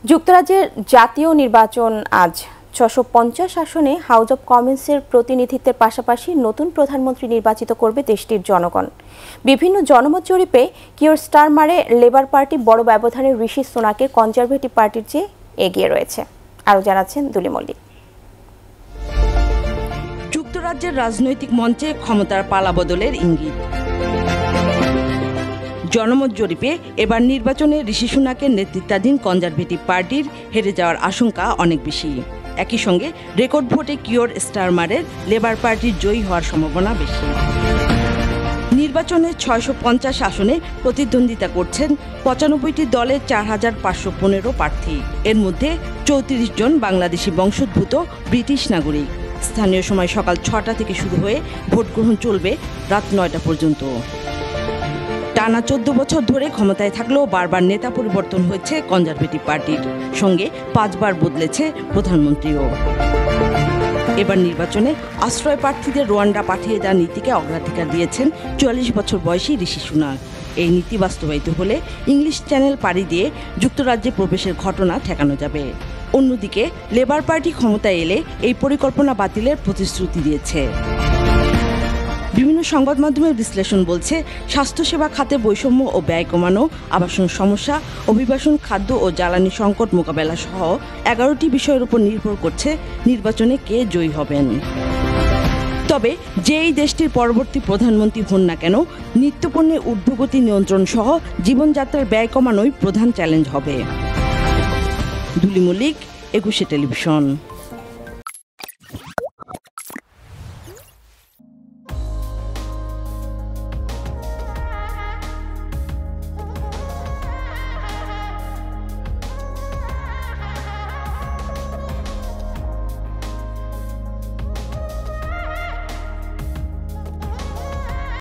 যুক্তরাজ্যের জাতীয় নির্বাচন আজ ৬৫০ আসনে হাউস অব কমন্সের প্রতিনিধিত্বের পাশাপাশি নতুন প্রধানমন্ত্রী নির্বাচিত করবে দেশটির জনগণ। বিভিন্ন জনমত জরিপে কিওর স্টারমারে লেবার পার্টি বড় ব্যবধানে ঋষি সুনাকে কনজারভেটিভ পার্টির চেয়ে এগিয়ে রয়েছে। আরও জানাচ্ছেন দুলি মল্লিক। যুক্তরাজ্যের রাজনৈতিক মঞ্চে ক্ষমতার পালাবদলের ইঙ্গিত। জনমত জরিপে এবার নির্বাচনে ঋষি সুনাকের নেতৃত্বাধীন কনজারভেটিভ পার্টির হেরে যাওয়ার আশঙ্কা অনেক বেশি। একই সঙ্গে রেকর্ড ভোটে কিওর স্টারমারের লেবার পার্টির জয়ী হওয়ার সম্ভাবনা বেশি। নির্বাচনে ৬৫০ আসনে প্রতিদ্বন্দ্বিতা করছেন ৯৫টি দলের ৪৫১৫ প্রার্থী। এর মধ্যে ৩৪ জন বাংলাদেশি বংশোদ্ভূত ব্রিটিশ নাগরিক। স্থানীয় সময় সকাল ৬টা থেকে শুরু হয়ে ভোট গ্রহণ চলবে রাত ৯টা পর্যন্ত। টানা ১৪ বছর ধরে ক্ষমতায় থাকলেও বারবার নেতা পরিবর্তন হয়েছে কনজারভেটিভ পার্টির, সঙ্গে ৫ বার বদলেছে প্রধানমন্ত্রীও। এবার নির্বাচনে আশ্রয় প্রার্থীদের রোয়ান্ডা পাঠিয়ে দেওয়ার নীতিকে অগ্রাধিকার দিয়েছেন ৪৪ বছর বয়সী ঋষি সুনাক। এই নীতি বাস্তবায়িত হলে ইংলিশ চ্যানেল পাড়ি দিয়ে যুক্তরাজ্যে প্রবেশের ঘটনা ঠেকানো যাবে। অন্যদিকে লেবার পার্টি ক্ষমতায় এলে এই পরিকল্পনা বাতিলের প্রতিশ্রুতি দিয়েছে। বিভিন্ন সংবাদ মাধ্যমের বিশ্লেষণ বলছে, স্বাস্থ্যসেবা খাতে বৈষম্য ও ব্যয় কমানো, আবাসন সমস্যা, অভিবাসন, খাদ্য ও জ্বালানি সংকট মোকাবেলা সহ ১১টি বিষয়ের উপর নির্ভর করছে নির্বাচনে কে জয়ী হবেন। তবে যেই দেশটির পরবর্তী প্রধানমন্ত্রী হন না কেন, নিত্যপণ্যের ঊর্ধ্বগতি নিয়ন্ত্রণ সহ জীবনযাত্রার ব্যয় কমানোই প্রধান চ্যালেঞ্জ হবে। দুলি মল্লিক, ২১শে টেলিভিশন।